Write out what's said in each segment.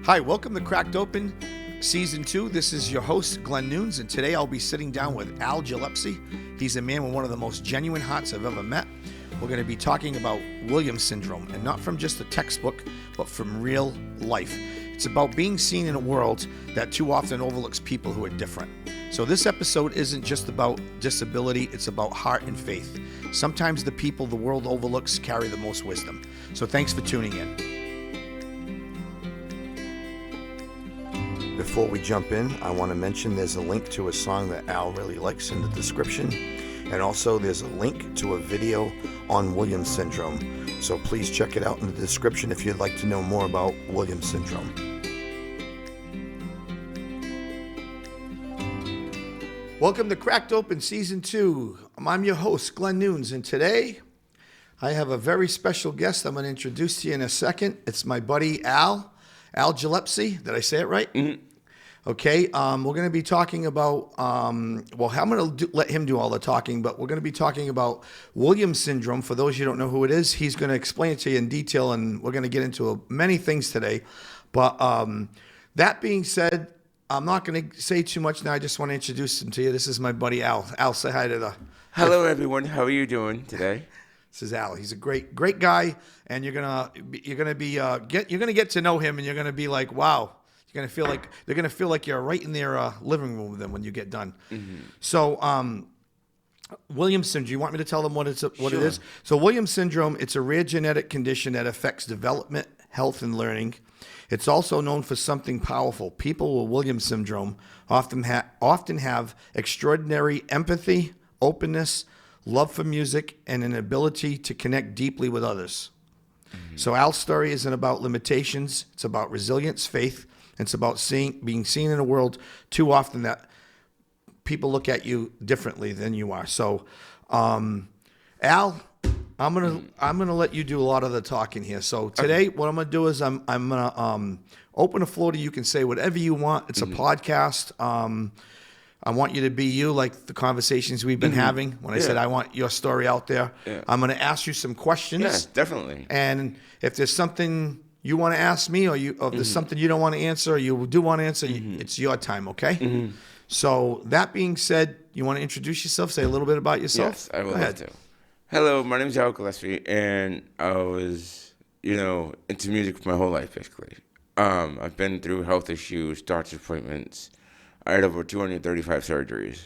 Hi, welcome to Cracked Open Season 2. This is your host, Glen Nunes, and today I'll be sitting down with Gillespie. He's a man with one of the most genuine hearts I've ever met. We're going to be talking about Williams syndrome, and not from just a textbook, but from real life. It's about being seen in a world that too often overlooks people who are different. So this episode isn't just about disability, it's about heart and faith. Sometimes the people the world overlooks carry the most wisdom. So thanks for tuning in. Before we jump in, I want to mention there's a link to a song that Al really likes in the description. And also there's a link to a video on Williams syndrome. So please check it out in the description if you'd like to know more about Williams syndrome. Welcome to Cracked Open Season 2. I'm your host, Glen Nunes, and today I have a very special guest I'm going to introduce to you in a second. It's my buddy Al Gillespie. Did I say it right? Mm-hmm. Okay, we're going to be talking about, I'm going to let him do all the talking, but we're going to be talking about Williams syndrome. For those you don't know who it is, he's going to explain it to you in detail, and we're going to get into many things today. But that being said, I'm not going to say too much now. I just want to introduce him to you. This is my buddy Al. Al, say hi to the... Hello, everyone. How are you doing today? This is Al. He's a great guy, and you're gonna get to know him, and you're gonna be like, wow. You're gonna feel like you're right in their living room with them when you get done. Mm-hmm. So, Williams syndrome. Do you want me to tell them what it is? So, Williams syndrome. It's a rare genetic condition that affects development, health, and learning. It's also known for something powerful. People with Williams syndrome often have extraordinary empathy, openness, love for music, and an ability to connect deeply with others. Mm-hmm. So Al's story isn't about limitations. It's about resilience, faith. It's about being seen in a world too often that people look at you differently than you are. So, Al, I'm gonna let you do a lot of the talking here. So today, what I'm gonna do is I'm gonna open the floor to you. You can say whatever you want. It's a podcast. I want you to be you, like the conversations we've been having. When I said I want your story out there, I'm going to ask you some questions. Yeah, definitely. And if there's something you want to ask me, or there's something you don't want to answer, or you do want to answer, it's your time, okay? Mm-hmm. So that being said, you want to introduce yourself? Say a little bit about yourself? Yes, I would love to. Hello, my name is Al Gillespie, and I was, into music my whole life, basically. I've been through health issues, doctor's appointments. I had over 235 surgeries,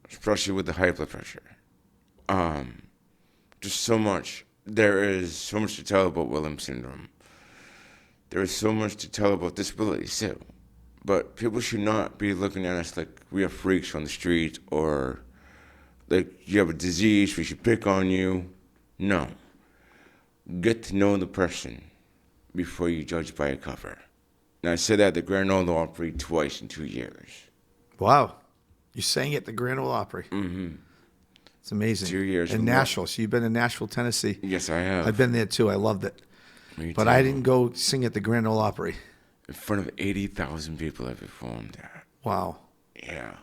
especially with the high blood pressure. Just so much. There is so much to tell about Williams syndrome. There is so much to tell about disabilities too. But people should not be looking at us like we are freaks on the street or like you have a disease, we should pick on you. No. Get to know the person before you judge by a cover. And I said that at the Grand Ole Opry twice in 2 years. Wow. You sang at the Grand Ole Opry. Mm-hmm. It's amazing. 2 years. In Nashville. So you've been in Nashville, Tennessee. Yes, I have. I've been there too. I loved it. Me but too. I didn't go sing at the Grand Ole Opry. In front of 80,000 people I performed at. Wow. Yeah.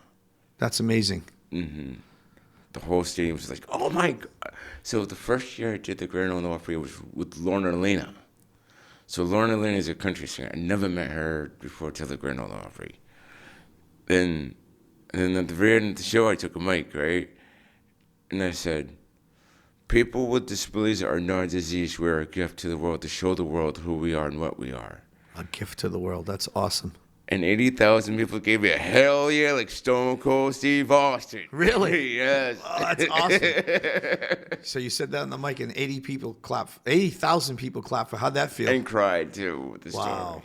That's amazing. Mm-hmm. The whole stadium was like, oh my God. So the first year I did the Grand Ole Opry was with Lorna Elena. So Lorna Lynn is a country singer. I never met her before till the Grand Ole Opry. Then at the very end of the show, I took a mic, right? And I said, people with disabilities are not a disease. We're a gift to the world to show the world who we are and what we are. A gift to the world. That's awesome. And 80,000 people gave me a hell yeah, like Stone Cold Steve Austin. Really? Yes. Oh, that's awesome. So you said that on the mic, and 80,000 people clapped for. How'd that feel? And cried too with the wow. story.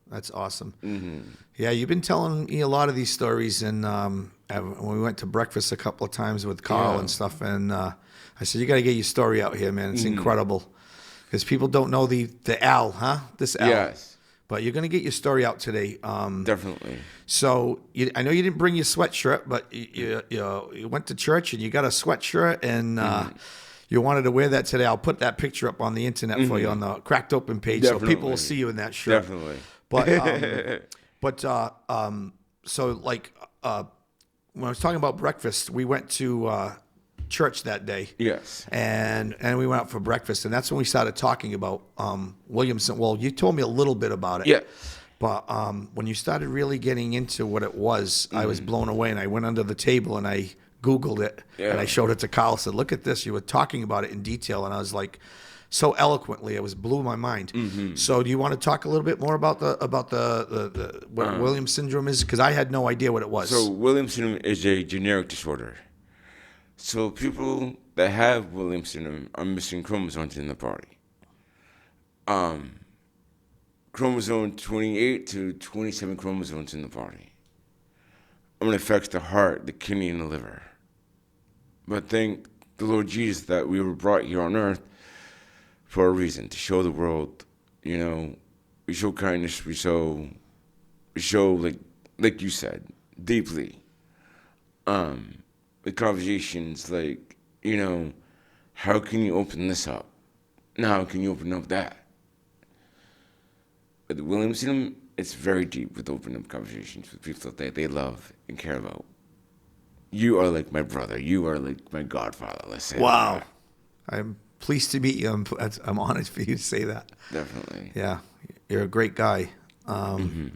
That's awesome. Mm-hmm. Yeah, you've been telling me a lot of these stories, and when we went to breakfast a couple of times with Carl and stuff, and I said, you got to get your story out here, man. It's incredible. Because people don't know the Al, huh? This Al. Yes. But you're going to get your story out today. Definitely. So I know you didn't bring your sweatshirt, but you went to church and you got a sweatshirt, and you wanted to wear that today. I'll put that picture up on the internet for you on the Cracked Open page, Definitely. So people will see you in that shirt. Definitely. But so like when I was talking about breakfast, we went to church that day. Yes. And we went out for breakfast, and that's when we started talking about Williamson. Well, you told me a little bit about it. Yeah. But when you started really getting into what it was, I was blown away, and I went under the table and I Googled it, and I showed it to Kyle. Said, "Look at this! You were talking about it in detail," and I was like, so eloquently, it blew my mind. So, do you want to talk a little bit more about the what Williams syndrome is? Because I had no idea what it was. So Williams syndrome is a generic disorder. So people that have Williams syndrome are missing chromosomes in the body. Chromosome 28 to 27 chromosomes in the body. It affects the heart, the kidney, and the liver. But thank the Lord Jesus that we were brought here on earth for a reason, to show the world, we show kindness, we show like you said, deeply. The conversations like, how can you open this up? Now how can you open up that? With the Williams syndrome, it's very deep with opening up conversations with people that they love and care about. You are like my brother. You are like my godfather, let's say. Wow. I'm pleased to meet you. I'm honored for you to say that. Definitely. Yeah. You're a great guy. And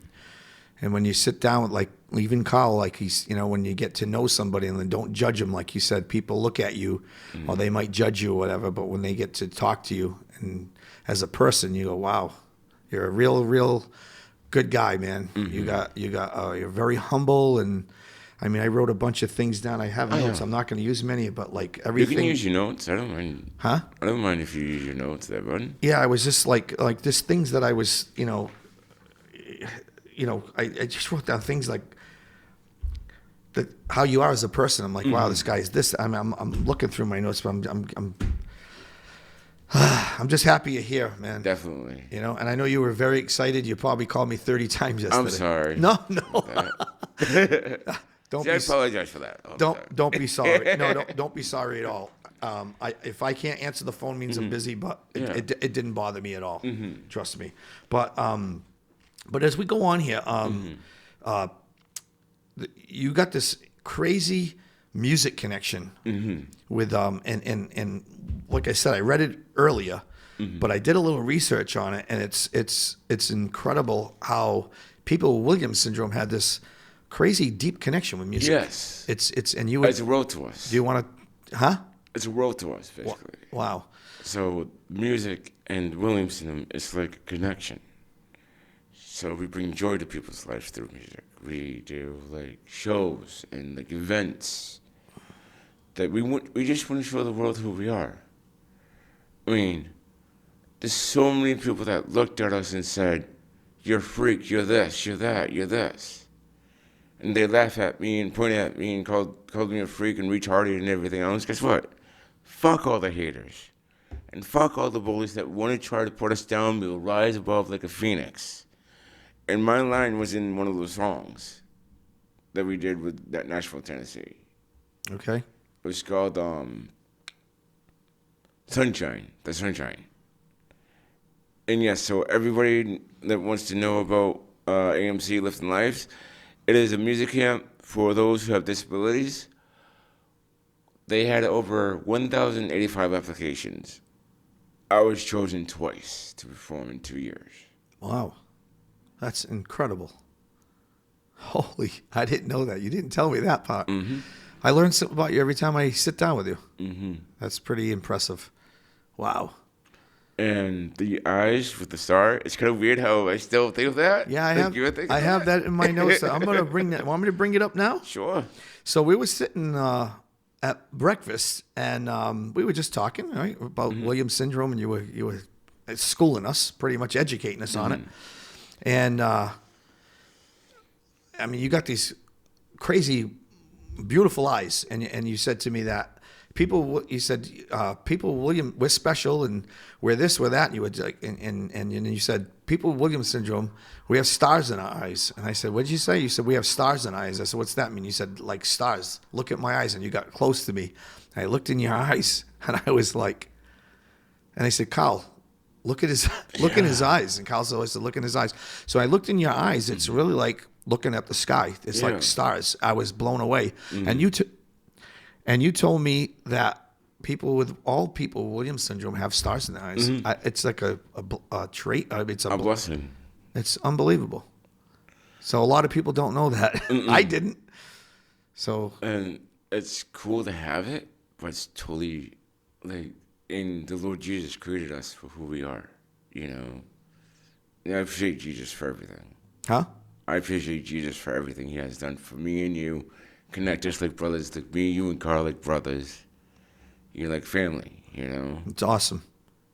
when you sit down with, like, even Kyle, like, he's, when you get to know somebody and then don't judge them, like you said, people look at you or they might judge you or whatever, but when they get to talk to you and as a person, you go, wow, you're a real good guy, man. You're very humble. And I mean, I wrote a bunch of things down. I have notes. I'm not going to use many, but like everything. You can use your notes. I don't mind. Huh? I don't mind if you use your notes there, bud. Yeah, I was just like just things that I was, I just wrote down things like how you are as a person. I'm like, wow, this guy is this. I'm looking through my notes, but I'm just happy you're here, man. Definitely. And I know you were very excited. You probably called me 30 times yesterday. I'm sorry. No. Don't I apologize for that. Don't be sorry. No, don't be sorry at all. If I can't answer the phone, means I'm busy, but it didn't bother me at all. Trust me. But as we go on here, you got this crazy music connection with and like I said, I read it earlier, but I did a little research on it, and it's incredible how people with Williams syndrome had this crazy deep connection with music. Yes. It's a world to us. Do you want to? Huh? It's a world to us, basically. Wow. So music and Williams syndrome is like a connection. So we bring joy to people's lives through music. We do like shows and like events that we just want to show the world who we are. I mean, there's so many people that looked at us and said, "You're a freak, you're this, you're that, you're this." And they laugh at me and point at me and called me a freak and retarded and everything else. Guess what? Fuck all the haters. And fuck all the bullies that want to try to put us down. We'll rise above like a phoenix. And my line was in one of those songs that we did with that Nashville, Tennessee. Okay. It was called Sunshine, The Sunshine. And yes, so everybody that wants to know about AMC Lifting Lives, it is a music camp for those who have disabilities. They had over 1,085 applications. I was chosen twice to perform in 2 years. Wow. That's incredible. Holy, I didn't know that. You didn't tell me that part. I learn something about you every time I sit down with you. That's pretty impressive. Wow. And the eyes with the star, it's kind of weird how I still think of that. Yeah, I have that in my notes. I'm going to bring that. Want me to bring it up now? Sure. So we were sitting at breakfast, and we were just talking, right, about Williams syndrome, and you were schooling us, pretty much educating us on it. And I mean, you got these crazy, beautiful eyes, and you said to me that people William, we're special, and we're this, we're that. And you would like, and you said people with Williams syndrome, we have stars in our eyes. And I said, what did you say? You said we have stars in our eyes. I said, what's that mean? You said like stars. Look at my eyes, and you got close to me. I looked in your eyes, and I was like, and I said, Kyle, look at his in his eyes. And Kyle always said, look in his eyes. So I looked in your eyes. It's really like looking at the sky. It's like stars. I was blown away. And And you told me that all people with Williams syndrome have stars in their eyes. It's like a trait. It's A blessing. It's unbelievable. So a lot of people don't know that. I didn't. So And it's cool to have it, but it's totally like, and the Lord Jesus created us for who we are, you know. And I appreciate Jesus for everything. huh? I appreciate Jesus for everything he has done for me and you. Connect us like brothers, like me, you, and Carl like brothers. You're like family, you know. It's awesome.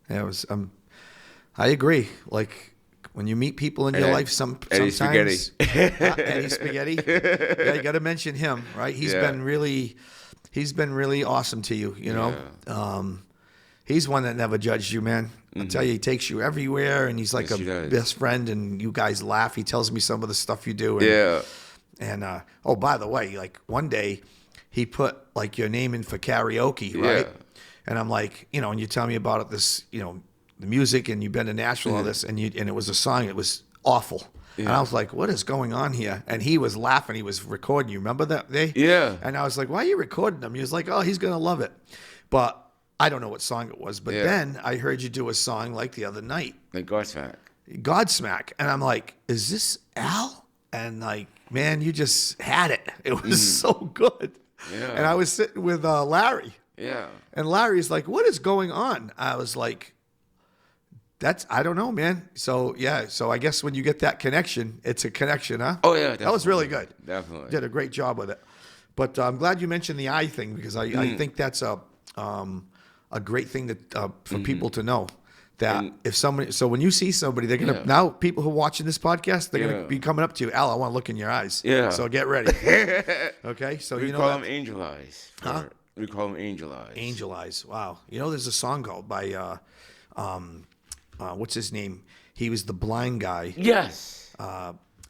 Yeah, it was. I agree. Like when you meet people in your life, Eddie sometimes Eddie Spaghetti. Yeah, you got to mention him, right? He's been really awesome to you. You know, he's one that never judged you, man. I tell you, he takes you everywhere, and he's like Yes, a he does. best friend. And you guys laugh. He tells me some of the stuff you do. And, Yeah. And oh, by the way, like one day he put like your name in for karaoke, right? Yeah. And I'm like, you know, and you tell me about it, this, you know, the music, and you've been to Nashville, all this, and it was a song. It was awful. And I was like, what is going on here? And he was laughing. He was recording. You remember that day? Yeah. And I was like, why are you recording him? He was like, oh, he's gonna love it. But I don't know what song it was. But then I heard you do a song like the other night, Like Godsmack. Godsmack, and I'm like, is this Al? And like, man, you just had it. It was so good. Yeah. And I was sitting with Larry, Yeah. and Larry's like, what is going on? I was like, I don't know, man. So yeah, so I guess when you get that connection, it's a connection, huh? Oh, yeah. That was really good. Definitely. Did a great job with it. But I'm glad you mentioned the eye thing, because I think that's a great thing that for people to know. That if somebody, so when you see somebody, they're gonna now people who are watching this podcast, they're gonna be coming up to you, Al, I want to look in your eyes. Yeah. So get ready. Okay. So We you know call that, them angel eyes. Huh? We call them angel eyes. Angel Eyes. Wow. You know, there's a song called by what's his name? He was the blind guy. Yes.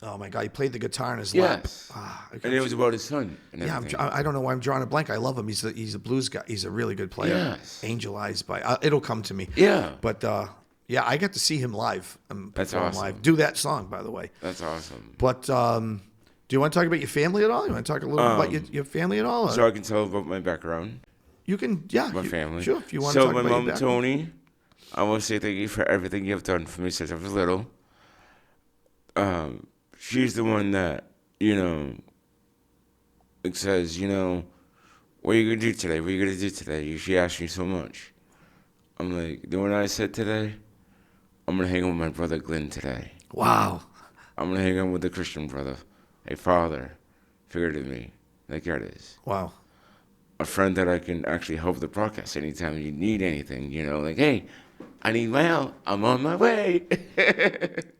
Oh my God, he played the guitar in his Yes. lap. And it was about his son. And Yeah, everything. I don't know why I'm drawing a blank. I love him. He's a blues guy. He's a really good player. Yes. Angel Eyes by it'll come to me. Yeah. But yeah, I got to see him live. That's perform awesome. Live. Do that song, by the way. That's awesome. But do you want to talk about your family at all? You want to talk a little bit about your family at all? So I can tell about my background, You can, yeah. my family. Sure, if you want so to talk my about mom, your background. Tony, I want to say thank you for everything you've done for me since I was little. She's the one that, you know, it says, you know, what are you going to do today? What are you going to do today? She asks me so much. I'm like, the one I said today, I'm going to hang out with my brother Glen today. Wow. I'm going to hang out with a Christian brother, a father, figure to me, like here it is. Wow. A friend that I can actually help the broadcast anytime you need anything, you know, like, hey, I need my help. I'm on my way.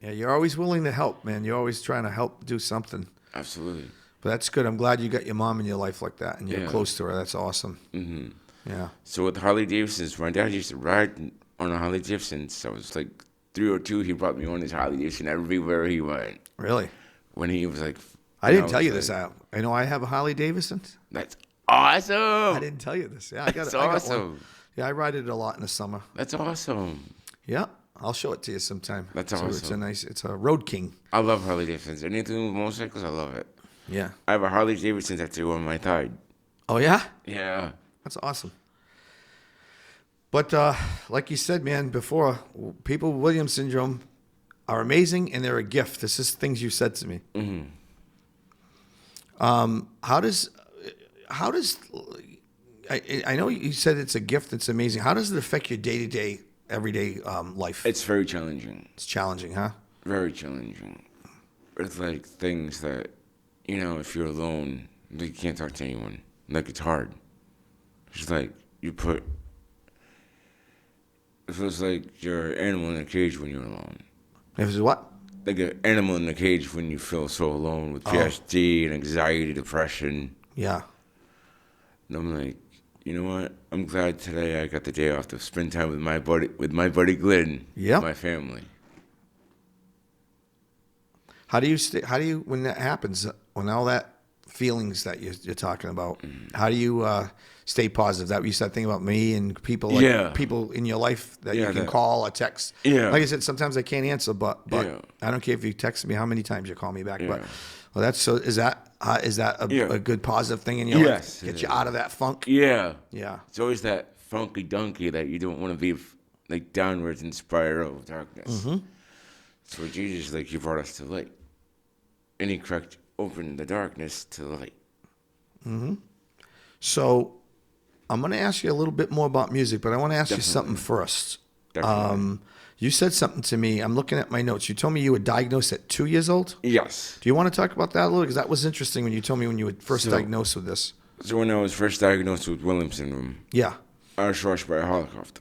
Yeah, you're always willing to help, man. You're always trying to help do something. Absolutely. But that's good. I'm glad you got your mom in your life like that, and you're Yeah. close to her. That's awesome. hmm Yeah. So with Harley Davidsons, my dad used to ride on a Harley Davidson. So I was like 3 or 2, he brought me on his Harley Davidson everywhere he went. Really? When he was like, I didn't was tell you like, this, Al. I know I have a Harley Davidson. That's awesome. I didn't tell you this. Yeah, I got That's it. I got one. awesome. Yeah, I ride it a lot in the summer. That's awesome. Yeah, I'll show it to you sometime. That's It's awesome. It's a Road King. I love Harley Davidsons. Anything with motorcycles, I love it. Yeah. I have a Harley Davidson tattoo on my thigh. Oh yeah, Yeah. that's awesome. But like you said, man, before, people with Williams syndrome are amazing and they're a gift. This is things you said to me. Mm-hmm. How does I know you said it's a gift. It's amazing. How does it affect your day-to-day, everyday life? It's very challenging. It's challenging, huh? Very challenging. It's like things that, you know, if you're alone, like you can't talk to anyone. Like it's hard. It's like it feels like you're an animal in a cage when you're alone. It was what? Like an animal in a cage when you feel so alone with PTSD and anxiety, depression. Yeah. And I'm like, you know what? I'm glad today I got the day off to spend time with my buddy Glen. Yep. My family. How do you when that happens, when all that feelings that you're talking about, how do you stay positive? That you said thing about me and people people in your life that you can call or text. Yeah. Like I said, sometimes I can't answer, but Yeah. I don't care if you text me how many times you call me back. Yeah. But well, that's so. Is that is that Yeah. a good positive thing in your Yes, life? it Get you is. out of that funk. Yeah. Yeah. It's always that funky donkey that you don't want to be like downwards in spiral of darkness. So Jesus, like, you brought us to light. And he cracked open the darkness to the light. So I'm going to ask you a little bit more about music, but I want to ask you something first. Definitely. You said something to me. I'm looking at my notes. You told me you were diagnosed at 2 years old. Yes. Do you want to talk about that a little? Because that was interesting when you told me when you were first diagnosed with this. So when I was first diagnosed with Williams syndrome, Yeah. I was rushed by a helicopter.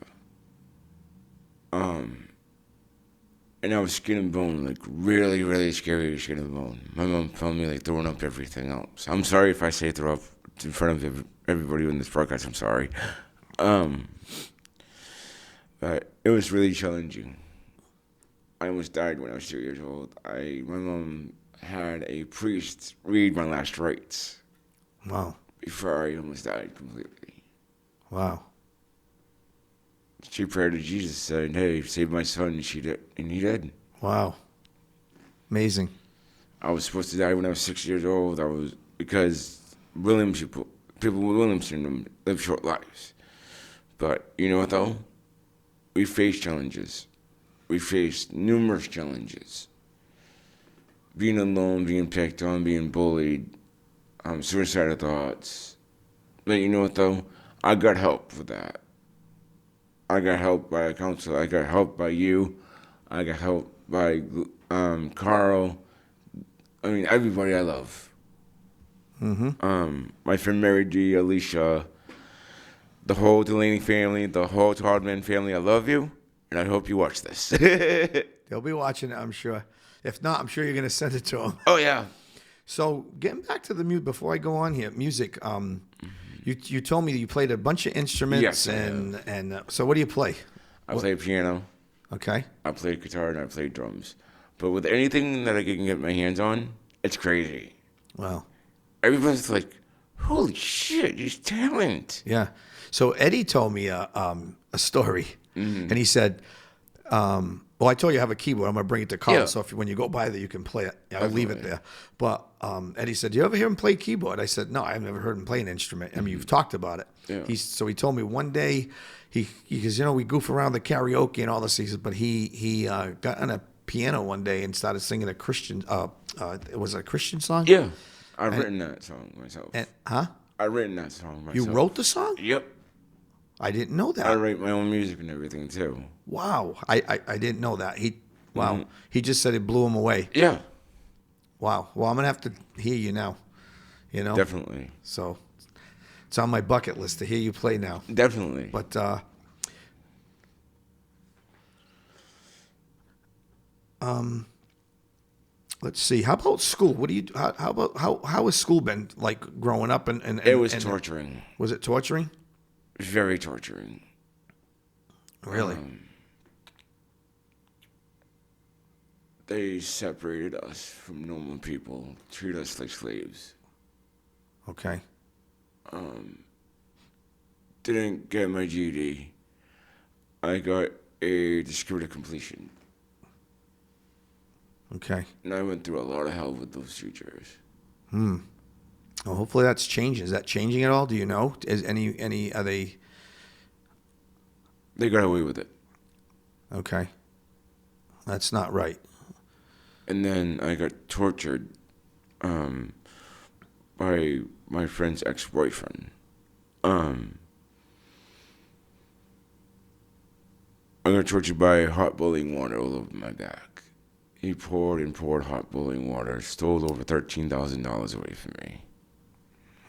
And I was skin and bone, like really, really scary skin and bone. My mom found me like throwing up everything else. I'm sorry if I say throw up in front of everybody in this broadcast. I'm sorry. But it was really challenging. I almost died when I was 2 years old. My mom had a priest read my last rites Wow. before I almost died completely. Wow. She prayed to Jesus, saying, "Hey, save my son," and she did, and he did. Wow. Amazing. I was supposed to die when I was 6 years old. Because people with Williams syndrome live short lives. But you know what though? We face challenges. We face numerous challenges. Being alone, being picked on, being bullied, suicidal thoughts. But you know what though? I got help for that. I got help by a counselor. I got help by you. I got help by Carl. I mean, everybody I love. My friend Mary G, Alicia, the whole Delaney family, the whole Toddman family. I love you, and I hope you watch this. They'll be watching it, I'm sure. If not, I'm sure you're going to send it to them. Oh yeah. So getting back to the music, before I go on here, music. You told me that you played a bunch of instruments, Yes, I and so what do you play? I play piano. Okay. I play guitar and I play drums. But with anything that I can get my hands on, it's crazy. Wow. Everybody's like, "Holy shit, he's talent." Yeah. So Eddie told me a story, and he said, "Well, I told you I have a keyboard. I'm going to bring it to college, Yeah. so when you go by there, you can play it. I'll leave it there." But Eddie said, "Do you ever hear him play keyboard?" I said, "No, I've never heard him play an instrument. I mean, you've talked about it." Yeah. So he told me one day, he goes, we goof around the karaoke and all this. He said, but he got on a piano one day and started singing a Christian. It was a Christian song. Yeah. I've written that song myself. I've written that song myself. You wrote the song? Yep. I didn't know that. I write my own music and everything too. Wow. I didn't know that. He just said it blew him away. Yeah. Wow. Well, I'm going to have to hear you now, Definitely. So it's on my bucket list to hear you play now. Definitely. But let's see. How about school? What do you? How has school been like growing up? And It was torturing. Was it torturing? Very torturing. Really? They separated us from normal people, treat us like slaves. Okay. Didn't get my GED. I got a descriptive completion. Okay. And I went through a lot of hell with those teachers. Well, hopefully that's changing. Is that changing at all? Do you know? Is are they? They got away with it. Okay. That's not right. And then I got tortured by my friend's ex-boyfriend. I got tortured by hot boiling water all over my back. He poured and poured hot boiling water, stole over $13,000 away from me.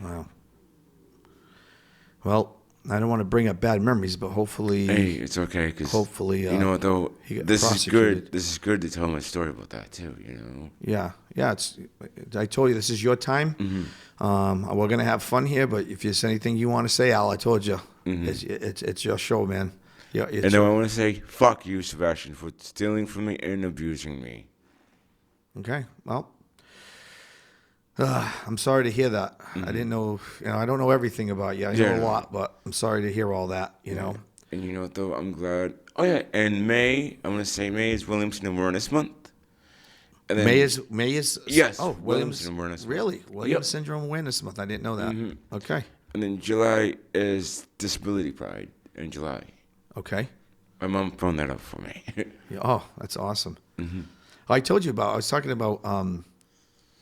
Wow. Well, I don't want to bring up bad memories, but hopefully, Hey, it's okay, because hopefully, you know what though, he got this is prosecuted. good. This is good to tell my story about that too. Yeah. It's. I told you this is your time. We're gonna have fun here, but if there's anything you want to say, Al, I told you, it's your show, man. Yeah. And then I want to say, fuck you, Sebastian, for stealing from me and abusing me. Okay. Well, I'm sorry to hear that. I didn't know. I don't know everything about you. I know a lot, but I'm sorry to hear all that. You know. And you know what though? I'm glad. Oh yeah, and May. I'm gonna say May is Williamson Awareness Month, And then May's yes, oh, Williams Syndrome Awareness Month. Really? Williams Syndrome Awareness Month. I didn't know that. Okay. And then July is Disability Pride in July. Okay. My mom phoned that up for me. Yeah, oh, that's awesome. I told you about. I was talking about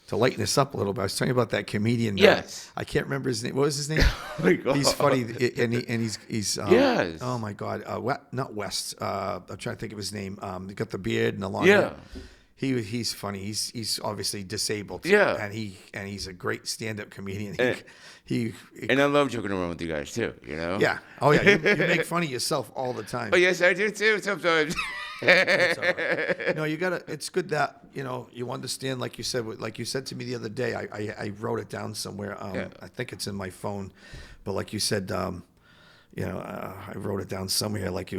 to lighten this up a little bit. I was talking about that comedian. Yes. I can't remember his name. What was his name? Oh my God. He's funny, and he's yes. Oh my God. Not West. I'm trying to think of his name. He got the beard and the long Yeah. hair. He's funny. He's obviously disabled. Yeah. And he's a great stand-up comedian. And I love joking around with you guys too. You know. Yeah. Oh yeah. You make fun of yourself all the time. Oh yes, I do too sometimes. It's all right. No, you gotta. It's good that you understand. Like you said to me the other day. I wrote it down somewhere. I think it's in my phone, but like you said, I wrote it down somewhere. Like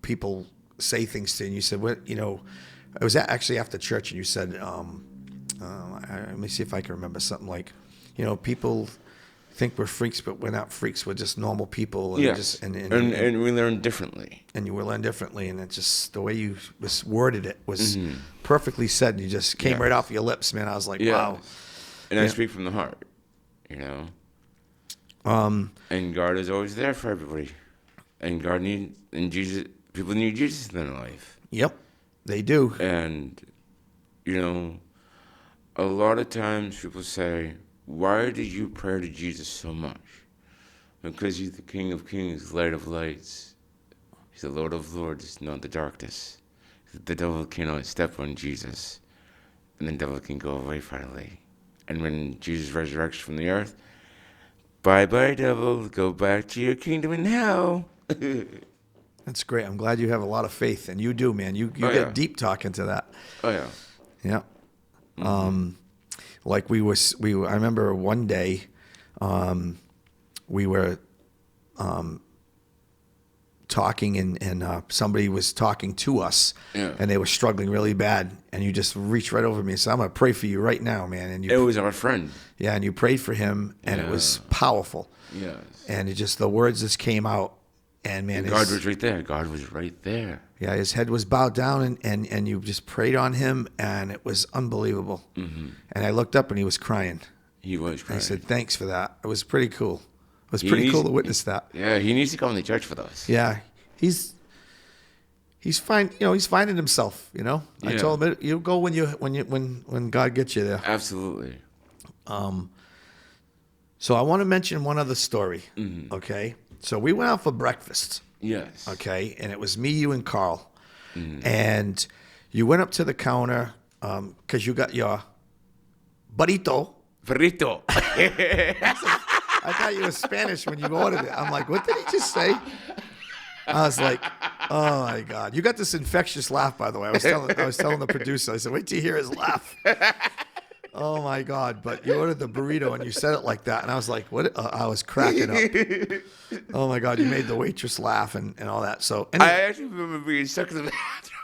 people say things to you, and you said, "What?" It was actually after church, and you said, "Let me see if I can remember something like, people think we're freaks, but we're not freaks. We're just normal people." And Yes. And we learn differently. And you will learn differently, and it's just the way you worded it was perfectly said. And you just came right off your lips, man. I was like, wow. And I speak from the heart, And God is always there for everybody, and Jesus. People need Jesus in their life. Yep, they do. And a lot of times people say, "Why did you pray to Jesus so much?" Because he's the King of Kings, Light of Lights. He's the Lord of Lords, not the darkness. The devil cannot step on Jesus, and the devil can go away finally. And when Jesus resurrects from the earth, bye-bye, devil, go back to your kingdom in hell. That's great. I'm glad you have a lot of faith, and you do, man. You get deep talking to that. Oh yeah. Yeah. Like I remember one day, we were talking, and somebody was talking to us, and they were struggling really bad, and you just reached right over me and said, "I'm gonna pray for you right now, man." And it was our friend. Yeah, and you prayed for him, and it was powerful. Yes. And the words just came out, and man, God was right there. God was right there. Yeah, his head was bowed down, and you just prayed on him, and it was unbelievable. And I looked up, and he was crying. He was crying. I said, "Thanks for that." It was pretty cool. It was pretty cool to witness that. Yeah, he needs to come to church with us. Yeah, he's fine. He's finding himself. Yeah. I told him you go when God gets you there. Absolutely. So I want to mention one other story. Okay, so we went out for breakfast. Yes. Okay, and it was me, you, and Carl, and you went up to the counter because you got your burrito. Burrito. I thought you were Spanish when you ordered it. I'm like, what did he just say? I was like, oh my God. You got this infectious laugh, by the way. I was telling the producer, I said, wait till you hear his laugh. Oh my God. But you ordered the burrito and you said it like that. And I was like, what? I was cracking up. Oh my God. You made the waitress laugh and all that. So anyway, I actually remember being stuck in the bathroom.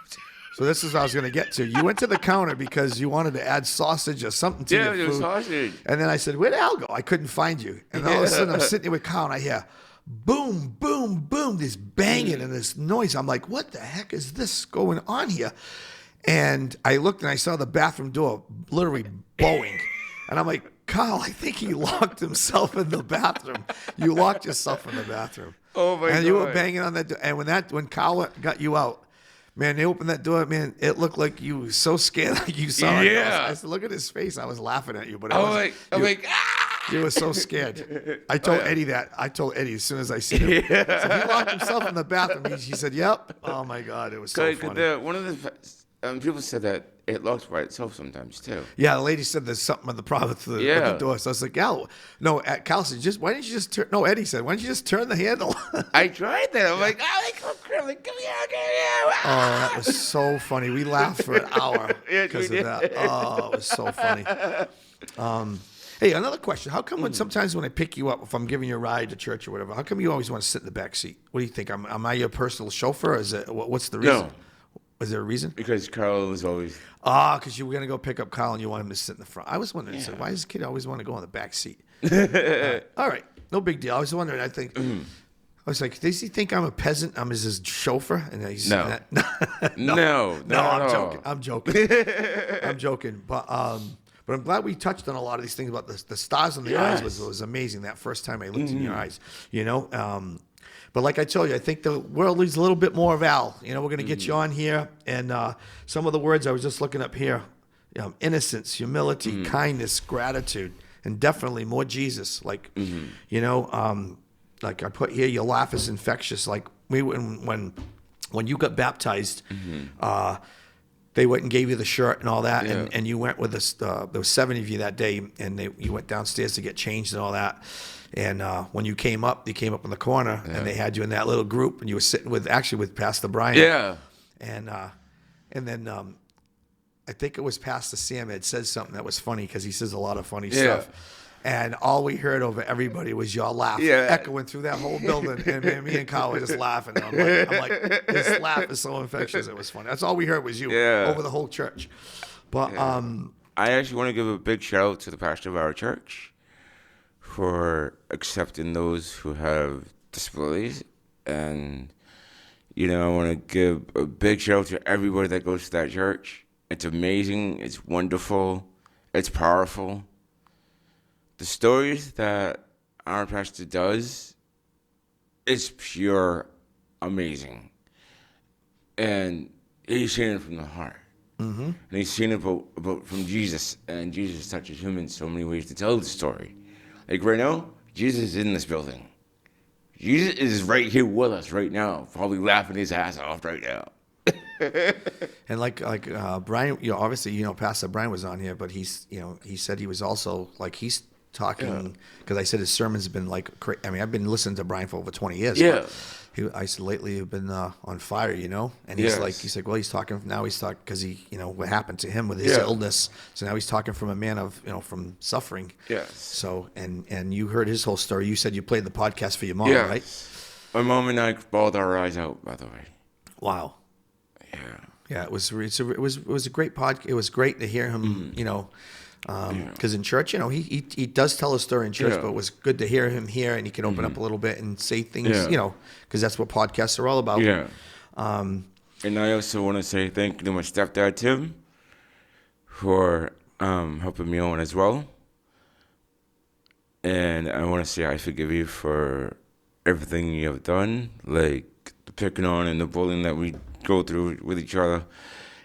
So this is what I was going to get to. You went to the counter because you wanted to add sausage or something to your food. Sausage. And then I said, where'd Al go? I couldn't find you. And all of a sudden I'm sitting there with Carl and I hear boom, boom, boom, this banging and this noise. I'm like, what the heck is this going on here? And I looked and I saw the bathroom door literally bowing. And I'm like, Carl, I think he locked himself in the bathroom. You locked yourself in the bathroom. Oh my God. And you were banging on that door. And when Carl got you out, man, they opened that door, man, it looked like you were so scared like you saw it. I said, look at his face. I was laughing at you, but I'm like, you were so scared. I told Eddie that. I told Eddie as soon as I seen him. Yeah. So he locked himself in the bathroom. He said, yep. Oh, my God. It was so funny. One of the people said that it locks by itself sometimes, too. Yeah, the lady said there's something with the problem with the door. So I was like, Cal said, why didn't you just turn? No, Eddie said, why didn't you just turn the handle? I tried that. I'm like, come here. Oh, that was so funny. We laughed for an hour because of that. Oh, it was so funny. Hey, another question. How come sometimes when I pick you up, if I'm giving you a ride to church or whatever, how come you always want to sit in the back seat? What do you think? Am I your personal chauffeur? Or is it what's the reason? No. Was there a reason? Because Carl is always... Because you were going to go pick up Kyle and you want him to sit in the front. I was wondering, so why does this kid always want to go on the back seat? All right. No big deal. I was wondering, I think, I was like, does he think I'm a peasant? I'm his chauffeur? And he's No. no, No, not I'm at joking. all. I'm joking. I'm joking. But I'm glad we touched on a lot of these things about the stars in the eyes was amazing that first time I looked in your eyes, you know. But like I told you, I think the world needs a little bit more of Al. You know, we're going to get you on here. And some of the words I was just looking up here, innocence, humility, kindness, gratitude, and definitely more Jesus. Like, you know, like I put here, your laugh is infectious. Like when you got baptized, they went and gave you the shirt and all that, and you went with us. There was 7 of you that day, and you went downstairs to get changed and all that. And when you came up in the corner, and they had you in that little group, and you were sitting with Pastor Brian. Yeah. And then I think it was Pastor Sam had said something that was funny because he says a lot of funny stuff. And all we heard over everybody was your laugh echoing through that whole building. And me and Kyle were just laughing. I'm like, this laugh is so infectious. It was funny. That's all we heard was you over the whole church. But I actually want to give a big shout out to the pastor of our church for accepting those who have disabilities. And, you know, I want to give a big shout out to everybody that goes to that church. It's amazing. It's wonderful. It's powerful. The stories that our pastor does is pure amazing. And he's saying it from the heart. And he's saying it about from Jesus. And Jesus touches him in so many ways to tell the story. Like right now, Jesus is in this building. Jesus is right here with us right now, probably laughing his ass off right now. And like Brian, you know, obviously, you know, Pastor Brian was on here, but he's, you know, he said he was also like he's talking because I said his sermons have been like I mean, I've been listening to Brian for over 20 years. Yeah. I said lately have been on fire, you know. And he's like, well, he's talking because he, you know, what happened to him with his illness. So now he's talking from a man of, you know, from suffering. Yes. So and you heard his whole story. You said you played the podcast for your mom, right? My mom and I bawled our eyes out, by the way. Wow. Yeah. Yeah, it was a great podcast. It was great to hear him, you know, because in church, you know, he does tell a story in church, but it was good to hear him here, and he can open up a little bit and say things, you know, because that's what podcasts are all about. Yeah. And I also want to say thank you to my stepdad, Tim, for helping me on as well. And I want to say I forgive you for everything you have done, like the picking on and the bullying that we go through with each other.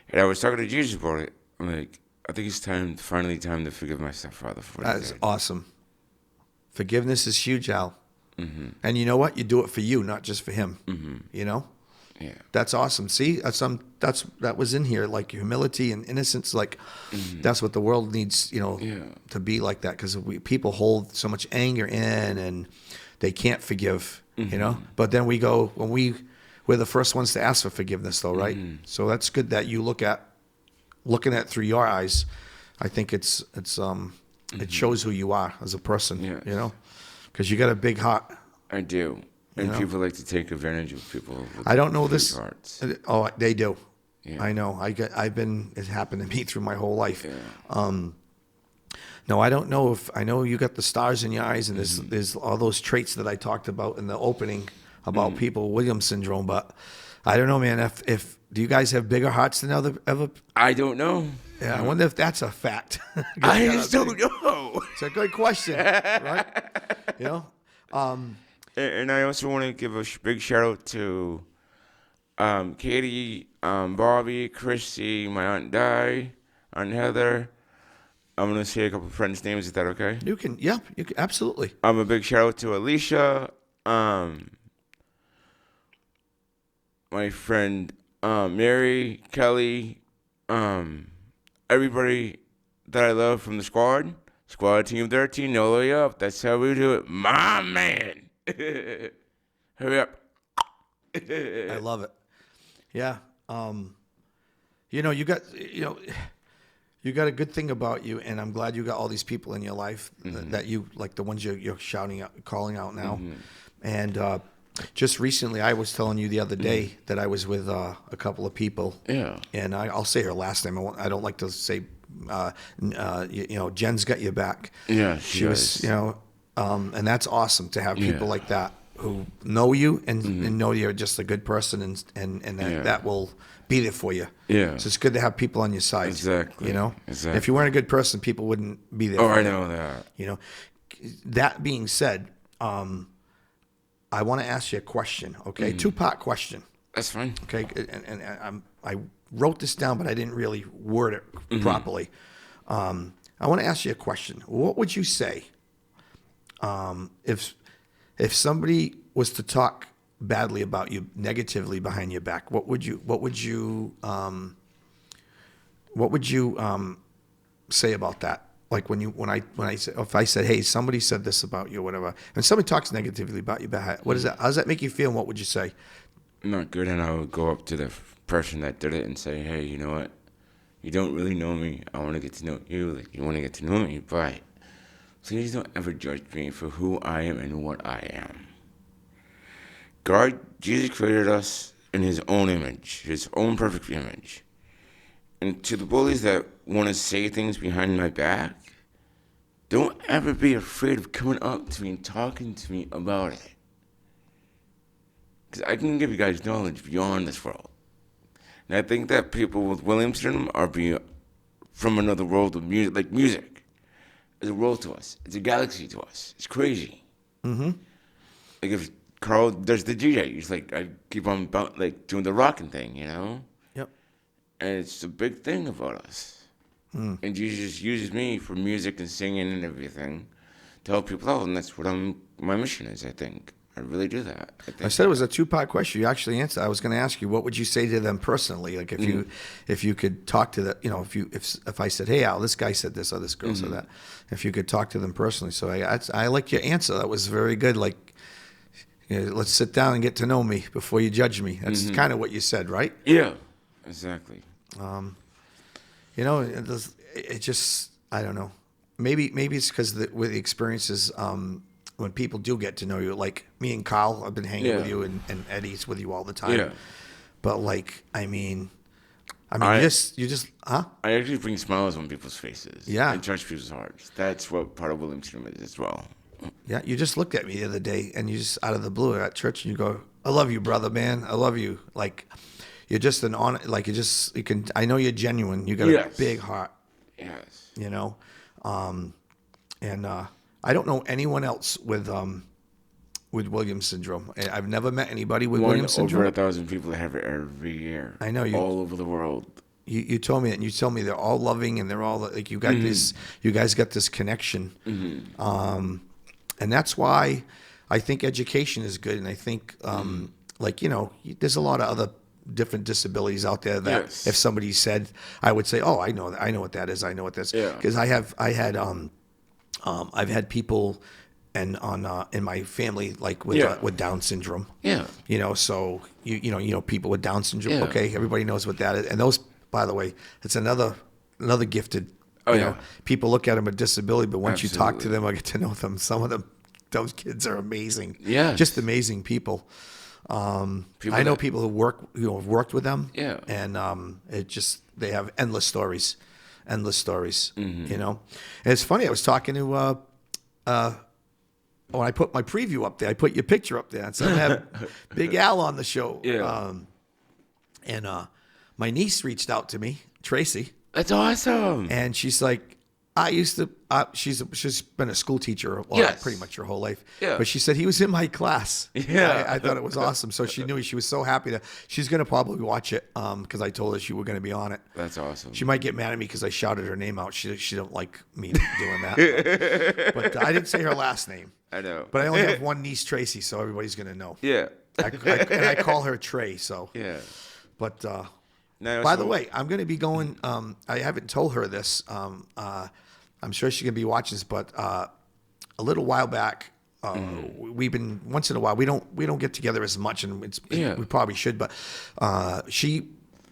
And I was talking to Jesus about it. I'm like, I think it's finally time to forgive my stepfather for what he That's did. awesome. Forgiveness is huge, Al. And you know what? You do it for you, not just for him. You know? Yeah. That's awesome. See, that was in here, like humility and innocence. Like that's what the world needs, you know, to be like that. Because people hold so much anger in, and they can't forgive. You know. But then we go we're the first ones to ask for forgiveness, though, right? So that's good that you looking at through your eyes. I think it shows who you are as a person. Yes. You know, because you got a big heart. I do. And people like to take advantage of people. I don't know big this. hearts. Oh, they do. Yeah. I know. It happened to me through my whole life. Yeah. No, I don't know I know you got the stars in your eyes, and there's all those traits that I talked about in the opening about people with Williams syndrome, but I don't know, man. If do you guys have bigger hearts than ever? I don't know. Yeah, I wonder if that's a fact. I just don't know. It's a good question, right? You know. And I also want to give a big shout out to Katie, Bobby, Christy, my Aunt Di, Aunt Heather. I'm going to say a couple of friends' names. Is that okay? You can, absolutely. A big shout out to Alicia, my friend Mary, Kelly, everybody that I love from the squad. Squad Team 13, all the way up. That's how we do it. My man. Hurry up. I love it. Yeah. You know, you got a good thing about you, and I'm glad you got all these people in your life that you like, the ones you're shouting out, calling out now. And just recently, I was telling you the other day that I was with a couple of people. Yeah. And I'll say her last name. I don't like to say, Jen's got your back. Yeah, she was, and that's awesome to have people like that who know you and know you're just a good person and that will be there for you. Yeah. So it's good to have people on your side. Exactly. You know? Exactly. If you weren't a good person, people wouldn't be there Oh, for I you. know that. You know? That being said, I want to ask you a question, okay? Two-part question. That's fine. Okay, and I wrote this down, but I didn't really word it properly. I want to ask you a question. What would you say if somebody was to talk badly about you, negatively behind your back? What would you say about that? Like when I said, if I said, hey, somebody said this about you, or whatever, and somebody talks negatively about you, what is that? How does that make you feel? And what would you say? Not good, and I would go up to the person that did it and say, hey, you know what? You don't really know me. I want to get to know you. Like, you want to get to know me, but please don't ever judge me for who I am and what I am. Jesus created us in his own image, his own perfect image. And to the bullies that want to say things behind my back, don't ever be afraid of coming up to me and talking to me about it. Because I can give you guys knowledge beyond this world. And I think that people with Williams syndrome are from another world of music. Like, music is a world to us. It's a galaxy to us. It's crazy. Mm-hmm. Like, if Carl does the DJ, he's like, I keep on doing the rocking thing, you know? Yep. And it's a big thing about us. And Jesus uses me for music and singing and everything to help people out. And that's what my mission is, I think. I really do that. I said it was a two-part question. You actually answered. I was going to ask you, what would you say to them personally? Like if you could talk to the, if I said, hey, Al, this guy said this or this girl said that, if you could talk to them personally. So I like your answer. That was very good. Like, let's sit down and get to know me before you judge me. That's kind of what you said, right? Yeah, exactly. It just, I don't know. Maybe it's because with the experiences, when people do get to know you, like me and Kyle, I've been hanging with you, and Eddie's with you all the time. Yeah. But like, you just, huh? I actually bring smiles on people's faces. Yeah. And touch people's hearts. That's what part of Williams syndrome is as well. Yeah, you just looked at me the other day, and you just out of the blue at church, and you go, "I love you, brother, man. I love you." Like, you're just an honor. Like, you can. I know you're genuine. You got a big heart. Yes. You know, and I don't know anyone else with Williams syndrome. I've never met anybody with Williams syndrome. Over 1,000 people that have it every year. I know you all over the world. You told me that, and you told me they're all loving, and they're all like you got this. You guys got this connection, and that's why I think education is good, and I think there's a lot of other different disabilities out there that if somebody said, I would say, oh, I know what that is. I know what that's because I've had people and in my family like with Down syndrome. Yeah. So people with Down syndrome. Yeah. Okay, everybody knows what that is. And those, by the way, it's another gifted. People look at them with disability, but once you talk to them, I get to know them. Some of them, those kids are amazing. Yeah. Just amazing people. I know people who have worked with them. Yeah. And they have endless stories. And it's funny. I was talking to when I put my preview up there, I put your picture up there, and so I have Big Al on the show. Yeah. And my niece reached out to me, Tracy. That's awesome. And she's like, I used to. She's been a school teacher pretty much her whole life. Yeah. But she said he was in my class. Yeah. I thought it was awesome. So she knew. She was so happy that she's going to probably watch it because I told her she were going to be on it. That's awesome. She might get mad at me because I shouted her name out. She don't like me doing that. But I didn't say her last name. I know. But I only have one niece, Tracy, so everybody's going to know. Yeah. And I call her Trey. So. Yeah. But. By the way, I'm going to be going. I haven't told her this. I'm sure she's going to be watching this, but a little while back, we've been once in a while. We don't get together as much, and we probably should. But she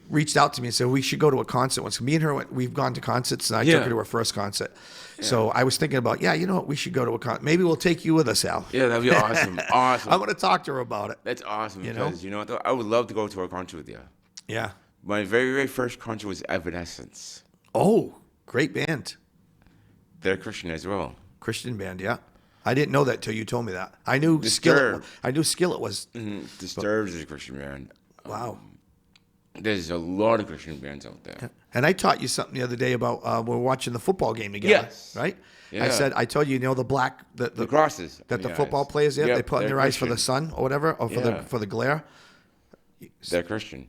reached out to me and said we should go to a concert once. Me and her, we've gone to concerts, and I took her to her first concert. Yeah. So I was thinking about, you know what, we should go to a concert. Maybe we'll take you with us, Al. Yeah, that'd be awesome. Awesome. I'm going to talk to her about it. That's awesome. Because you know what, though? I would love to go to a concert with you. Yeah. My very, very first concert was Evanescence. Oh, great band. They're Christian as well. Christian band, yeah. I didn't know that till you told me that. I knew Disturbed. Skillet was. Disturbed is a Christian band. Wow. There's a lot of Christian bands out there. And I taught you something the other day about we were watching the football game together. Yes. Right? Yeah. I told you, the black The crosses that the in football eyes. players Yep, they put in they're their eyes for the Christian. sun or whatever, or for the glare. They're Christian.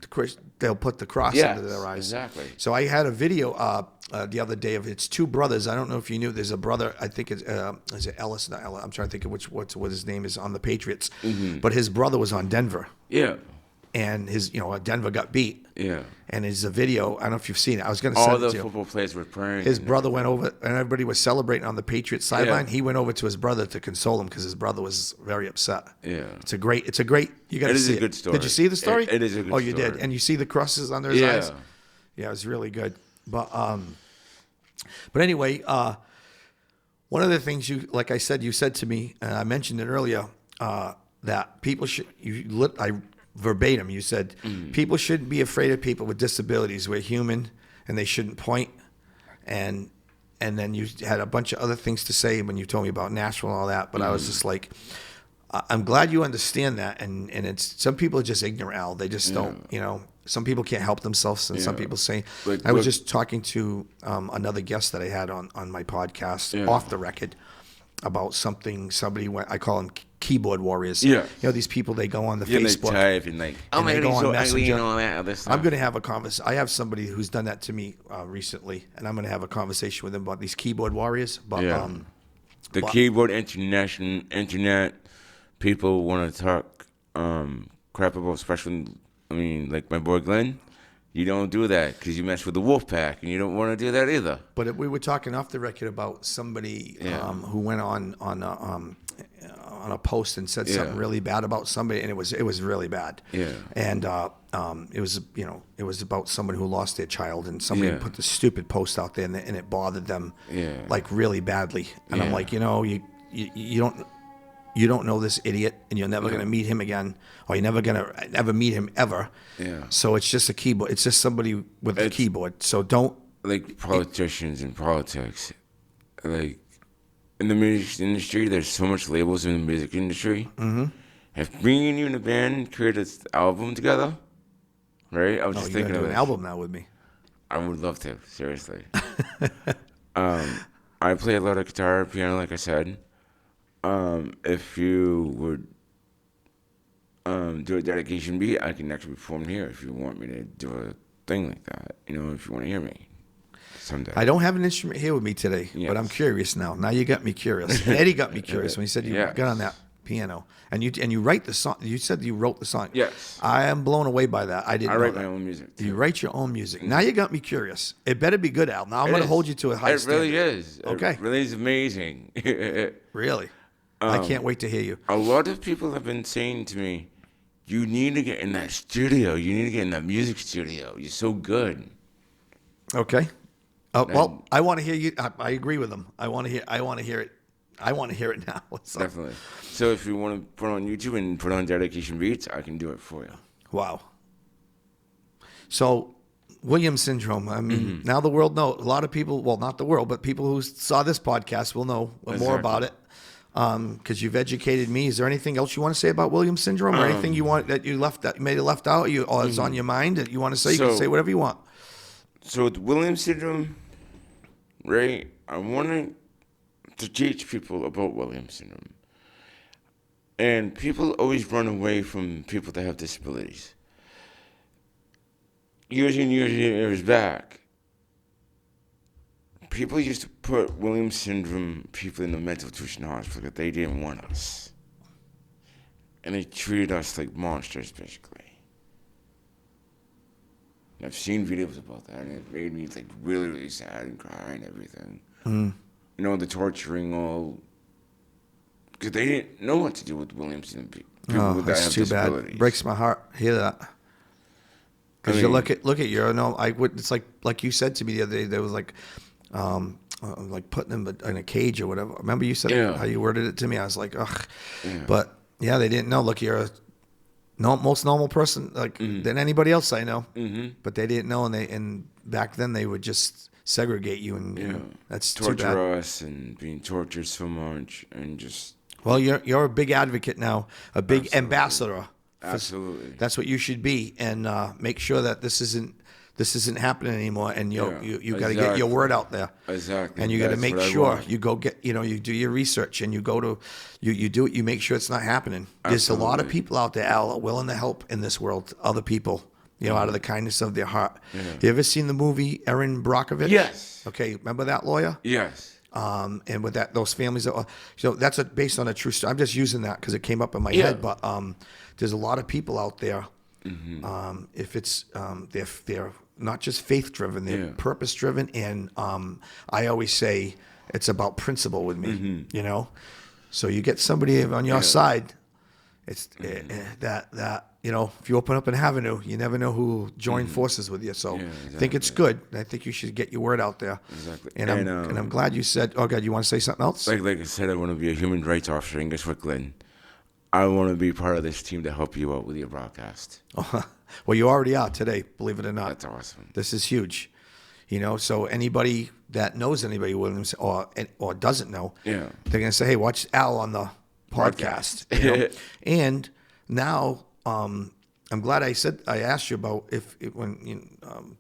They'll put the cross Yes, into their eyes. exactly. So I had a video the other day of it's two brothers. I don't know if you knew. There's a brother. I think it's is it Ellis? Not Ellis. I'm trying to think of what his name is on the Patriots. But his brother was on Denver, Yeah. and his Denver got beat. Yeah. And there's a video. I don't know if you've seen it. I was going to All send the it to you. football players were praying. His brother went over, and everybody was celebrating on the Patriots sideline. He went over to his brother to console him because his brother was very upset. Yeah. It's a great. You got to see it. It is a good story. Did you see the story? It is a good Oh, you story. did, and you see the crosses under his eyes. Yeah, it was really good. But anyway, one of the things like I said, you said to me, and I mentioned it earlier, that people should. Verbatim, you said people shouldn't be afraid of people with disabilities. We're human, and they shouldn't point. And then you had a bunch of other things to say when you told me about Nashville and all that. But I was just like, I'm glad you understand that. And it's some people are just ignorant, Al. They just don't. Some people can't help themselves, and some people say. I was just talking to another guest that I had on my podcast off the record about somebody went. I call them keyboard warriors. Yeah. These people, they go on the Yeah, Facebook. they type and like, and they go on so Messenger. ugly and all that other stuff. I'm going to have a conversation. I have somebody who's done that to me recently, and I'm going to have a conversation with them about these keyboard warriors. But the keyboard internet people want to talk crap about special. I mean, like my boy Glen. You don't do that because you mess with the wolf pack, and you don't want to do that either. But we were talking off the record about somebody who went on a post and said something really bad about somebody, and it was really bad. Yeah. And it was about somebody who lost their child, and somebody put the stupid post out there, and it bothered them like really badly. And I'm like, you don't know this idiot, and you're never going to meet him again, or you're never going to ever meet him ever. Yeah. So it's just a keyboard. It's just somebody with a keyboard. So don't. Like politicians and politics. Like, in the music industry, there's so much labels in the music industry. Mm-hmm. If me and you in a band create an album together, right? I was just thinking of an album now with me. I would love to, seriously. I play a lot of guitar, piano, like I said. If you would do a dedication beat, I can actually perform here if you want me to do a thing like that. If you want to hear me someday. I don't have an instrument here with me today, but I'm curious now. Now you got me curious. And Eddie got me curious when he said you got on that piano and you write the song. You said you wrote the song. Yes. I am blown away by that. I write my own music. You write your own music. Now you got me curious. It better be good, Al. Now I'm going to hold you to a high standard. It really is. Okay. It really is amazing. Really? I can't wait to hear you. A lot of people have been saying to me, you need to get in that studio. You need to get in that music studio. You're so good. Okay. Well, I want to hear you. I agree with them. I want to hear it. I want to hear it now. Definitely. So if you want to put on YouTube and put on dedication beats, I can do it for you. Wow. So Williams syndrome. I mean, now the world knows. A lot of people, well, not the world, but people who saw this podcast will know more about it. Because you've educated me. Is there anything else you want to say about Williams syndrome, or anything you want that you may have left out, or it's on your mind that you want to say? You can say whatever you want. So with Williams syndrome, right? I wanted to teach people about Williams syndrome, and people always run away from people that have disabilities. Years and years back, people used to put Williams syndrome people in the mental institution hospital because they didn't want us. And they treated us like monsters, basically. And I've seen videos about that, and it made me like really, really sad and cry and everything. The torturing all, because they didn't know what to do with Williams syndrome people with that that's have too disabilities. bad. Breaks my heart. Hear that. Because you look at your it's like you said to me the other day. There was like putting them in a cage or whatever. Remember you said how you worded it to me? I was like, ugh. Yeah. But yeah, they didn't know. Look, you're most normal person than anybody else I know. Mm-hmm. But they didn't know, and back then they would just segregate you, and that's too bad. Torture us and being tortured so much and just. Well, you're a big advocate now, a big ambassador. Absolutely. That's what you should be, and make sure that this isn't happening anymore, and you got to get your word out there. Exactly. And you got to make sure you go get, you do your research, and you go to, you do it, you make sure it's not happening. There's a lot of people out there, Al, willing to help in this world, other people, out of the kindness of their heart. Yeah. You ever seen the movie Erin Brockovich? Yes. Okay, remember that lawyer? Yes. And with those families, that's based on a true story. I'm just using that because it came up in my head. But there's a lot of people out there. Mm-hmm. If it's they're not just faith driven, they're purpose driven, and I always say it's about principle with me. Mm-hmm. So you get somebody on your side. It's that if you open up an avenue, you never know who join forces with you. So I think it's good. I think you should get your word out there. Exactly. And I'm glad you said. Oh God, you want to say something else? Like I said, I want to be a human rights officer. And guess what, Glen? I want to be part of this team to help you out with your broadcast. Well, you already are today. Believe it or not. That's awesome. This is huge. So anybody that knows anybody Williams or doesn't know, they're gonna say, "Hey, watch Al on the podcast." And now, I'm glad I asked you about when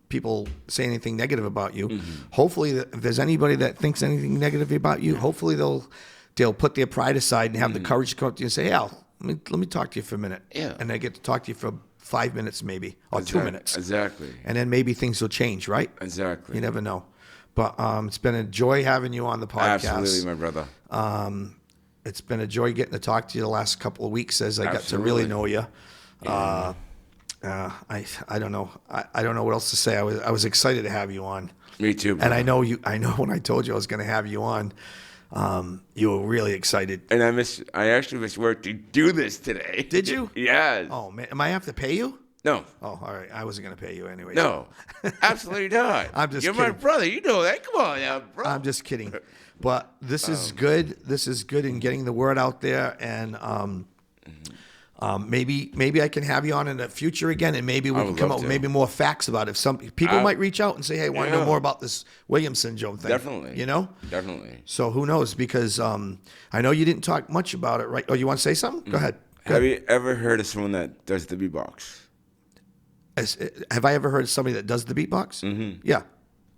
people say anything negative about you. Mm-hmm. Hopefully, if there's anybody that thinks anything negative about you, hopefully they'll put their pride aside and have the courage to come up to you and say, "Hey, Al, let me talk to you for a minute." Yeah. And I get to talk to you for 5 minutes maybe, or 2 minutes. Exactly. And then maybe things will change, right? Exactly. You never know. But it's been a joy having you on the podcast. Absolutely, my brother. It's been a joy getting to talk to you the last couple of weeks as I got to really know you. Yeah. I don't know. I don't know what else to say. I was excited to have you on. Me too, bro. And I know when I told you I was going to have you on, you were really excited. And I actually missed work to do this today. Did you? Yes. Oh man, am I have to pay you? No. Oh, all right. I wasn't going to pay you anyway. No, absolutely not. You're my brother. You know that. Come on now, bro. I'm just kidding. But this is good. This is good in getting the word out there, and maybe I can have you on in the future again, and maybe we can come up with maybe more facts about it. Some people might reach out and say, "Hey, I want to know more about this Williams syndrome thing." Definitely. Definitely. So who knows? Because I know you didn't talk much about it, right? Oh, you want to say something? Go ahead. Have you ever heard of someone that does the beatbox? Have I ever heard of somebody that does the beatbox? Mm-hmm. Yeah.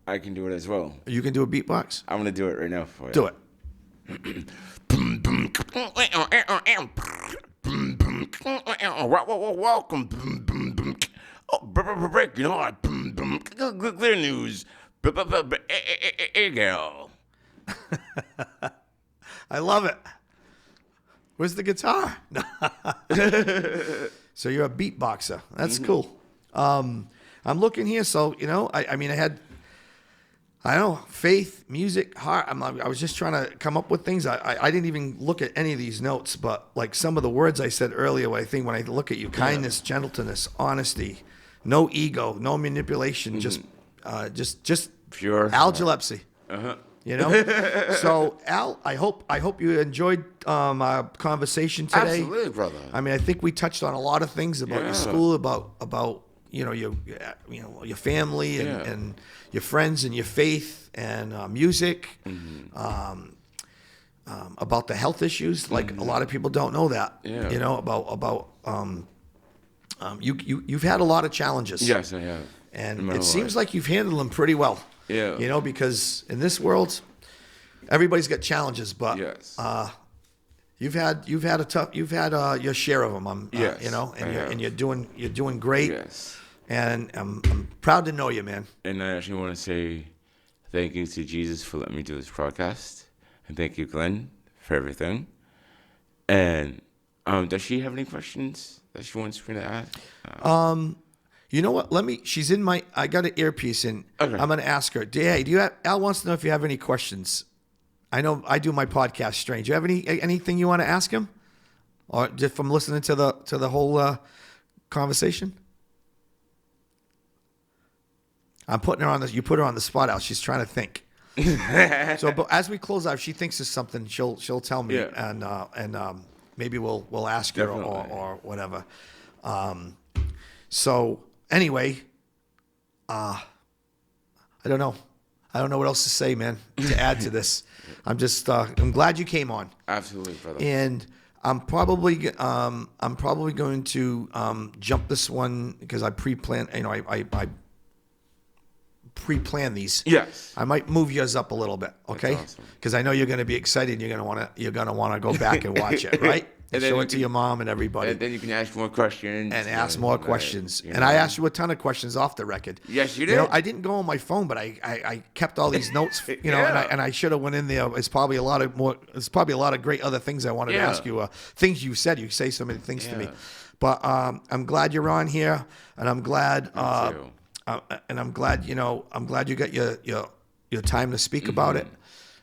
I can do it as well. You can do a beatbox? I'm going to do it right now for you. Do it. Welcome. Breaking heart. Clear news. Girl. I love it. Where's the guitar? So you're a beatboxer. That's cool. I'm looking here. So, I mean, I had, I don't know, faith, music, heart. I was just trying to come up with things. I didn't even look at any of these notes, but like some of the words I said earlier, I think when I look at you, kindness, gentleness, honesty, no ego, no manipulation, just pure Al Gillespie. Uh-huh. So Al, I hope you enjoyed our conversation today. Absolutely, brother. I mean, I think we touched on a lot of things about your school, about your family and your friends and your faith and music, about the health issues. Like a lot of people don't know that. About you've had a lot of challenges. Yes, I have. And it seems like you've handled them pretty well. Yeah. Because in this world, everybody's got challenges, but you've had your share of them. Yes, and you're doing great. Yes. And I'm proud to know you, man. And I actually want to say thank you to Jesus for letting me do this podcast, and thank you, Glen, for everything. And does she have any questions that she wants me to ask? You know what? She's in I got an earpiece in. Okay. I'm going to ask her. Al wants to know if you have any questions. I know I do my podcast strange. Do you have anything you want to ask him? Or just from listening to the whole conversation? I'm putting her on you put her on the spot, Al. She's trying to think. So, but as we close out, if she thinks of something, she'll tell me, and maybe we'll ask her or whatever. So anyway, I don't know. I don't know what else to say, man, to add to this. I'm just I'm glad you came on. Absolutely, brother. And I'm probably going to jump this one because I pre-plan. You know, I pre-plan these. Yes. I might move yours up a little bit, okay? That's awesome. Because I know you're going to be excited. You're going to want to go back and watch it, right? And then show you it to can- your mom and everybody. And then you can ask more questions. And ask more questions. you And know. I asked you a ton of questions off the record. Yes, you You know, did. I didn't go on my phone, but I kept all these notes. You know, Yeah. and I should have went in there. It's probably a lot of great other things I wanted to Yeah. ask you. Things you said. You say so many things to me. Yeah. But I'm glad you're on here, and I'm glad. too. And I'm glad you got your time to speak about it.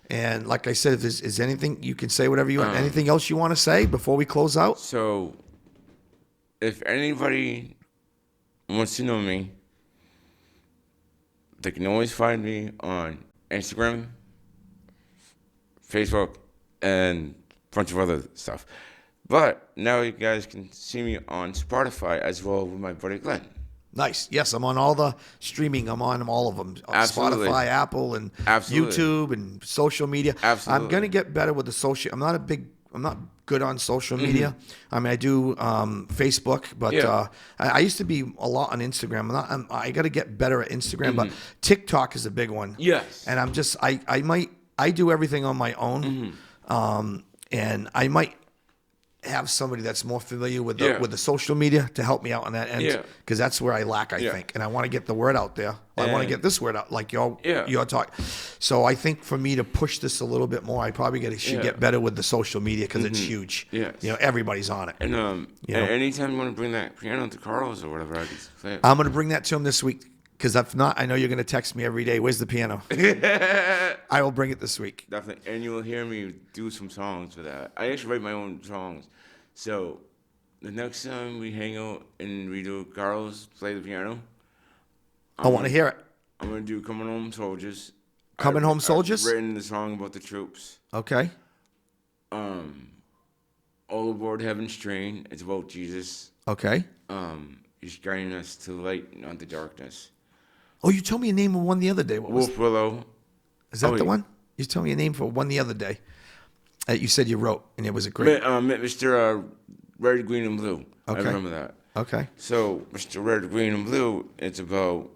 And like I said, if there's is anything you can say, whatever you want. Anything else you want to say before we close out? So, if anybody wants to know me, they can always find me on Instagram, Facebook, and a bunch of other stuff. But now you guys can see me on Spotify as well with my buddy Glen. Nice. Yes, I'm on all the streaming. I'm on all of them. Absolutely. Spotify, Apple, and Absolutely. YouTube, and social media. Absolutely. I'm going to get better with the social. I'm not good on social media. I mean, I do Facebook, but Yeah. I used to be a lot on Instagram. I got to get better at Instagram, but TikTok is a big one. Yes. And I'm just, I do everything on my own. And I might have somebody that's more familiar with the social media to help me out on that end. Yeah. Because that's where I lack, I think. And I want to get the word out there. I want to get this word out, like your talk. So I think for me to push this a little bit more, I probably should get better with the social media because it's huge. Yes. You know, everybody's on it. And You know? anytime you want to bring that piano to Carl's or whatever, I can play it. I'm going to bring that to him this week. Because if not, I know you're going to text me every day. Where's the piano? I will bring it this week. Definitely. And you will hear me do some songs for that. I actually write my own songs. So the next time we hang out and we do Carl's play the piano, I want to hear it. I'm going to do Coming Home Soldiers. Coming Home Soldiers? I've written the song about the troops. Okay. All Aboard Heaven's Train. It's about Jesus. Okay. He's guiding us to the light, not the darkness. Oh, you told me a name of one the other day. What was Wolf Willow. Is that the yeah. one? You told me a name for one the other day that you said you wrote, and it was a great. Mr. Red, Green, and Blue. Okay. I remember that. Okay. So, Mr. Red, Green, and Blue, it's about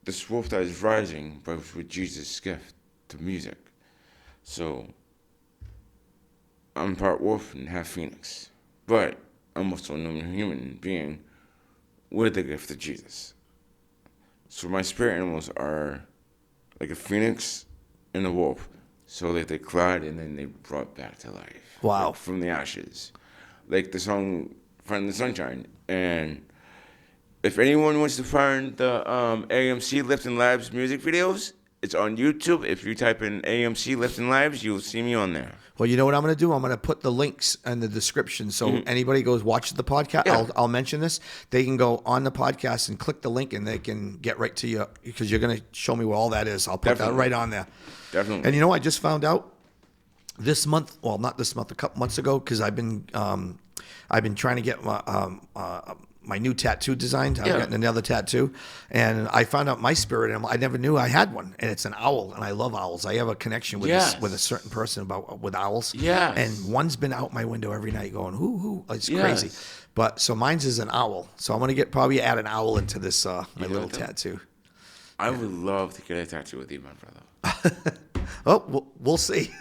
this wolf that is rising, but with Jesus' gift to music. So, I'm part wolf and half phoenix. But I'm also a human being with the gift of Jesus. So my spirit animals are like a phoenix and a wolf. So like they collide and then they brought back to life. Wow. Like from the ashes. Like the song Find the Sunshine. And if anyone wants to find the AMC Lifting Labs music videos, it's on YouTube. If you type in AMC Lifting Labs, you'll see me on there. Well, you know what I'm going to do? I'm going to put the links in the description. So anybody goes watch the podcast, I'll mention this. They can go on the podcast and click the link and they can get right to you because you're going to show me where all that is. I'll put that right on there. Definitely. And you know, I just found out this month, well, not this month, a couple months ago, because I've been trying to get my new tattoo designed. I've gotten another tattoo, and I found out my spirit animal. I never knew I had one, and it's an owl, and I love owls. I have a connection with with a certain person with owls. Yes. And one's been out my window every night going, hoo. It's crazy. But so mine's is an owl. So I'm gonna probably add an owl into this my little tattoo. I would love to get a tattoo with you, my brother. Oh, we'll see.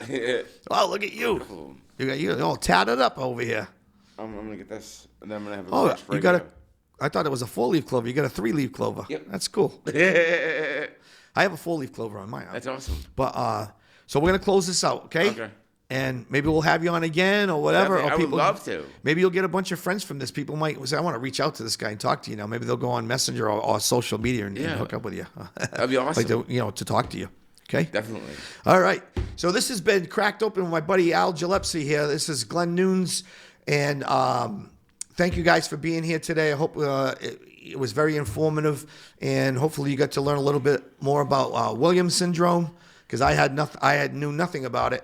Oh, look at you. You all tatted up over here. I'm gonna get this, and then I'm gonna have a Oh, brush you got I thought it was a 4-leaf clover. You got a 3-leaf clover. Yep. That's cool. I have a 4-leaf clover on mine. That's awesome. But so we're gonna close this out, okay? Okay. And maybe we'll have you on again or whatever. I would love to. Maybe you'll get a bunch of friends from this. People might say, "I want to reach out to this guy and talk to you." Now, maybe they'll go on Messenger or social media and hook up with you. That'd be awesome. Like to talk to you. Okay. Definitely. All right. So this has been Cracked Open with my buddy Al Gillespie here. This is Glen Nunes, and thank you guys for being here today. I hope it was very informative, and hopefully you got to learn a little bit more about Williams syndrome because I knew nothing about it,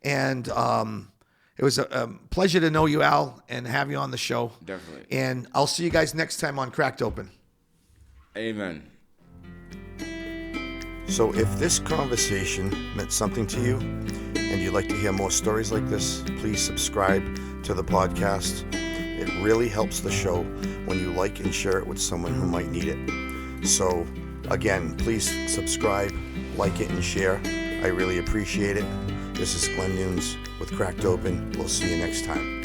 and it was a pleasure to know you, Al, and have you on the show. Definitely. And I'll see you guys next time on Cracked Open. Amen. So if this conversation meant something to you and you'd like to hear more stories like this, please subscribe to the podcast. It really helps the show when you like and share it with someone who might need it. So again, please subscribe, like it, and share. I really appreciate it. This is Glen Nunes with Cracked Open. We'll see you next time.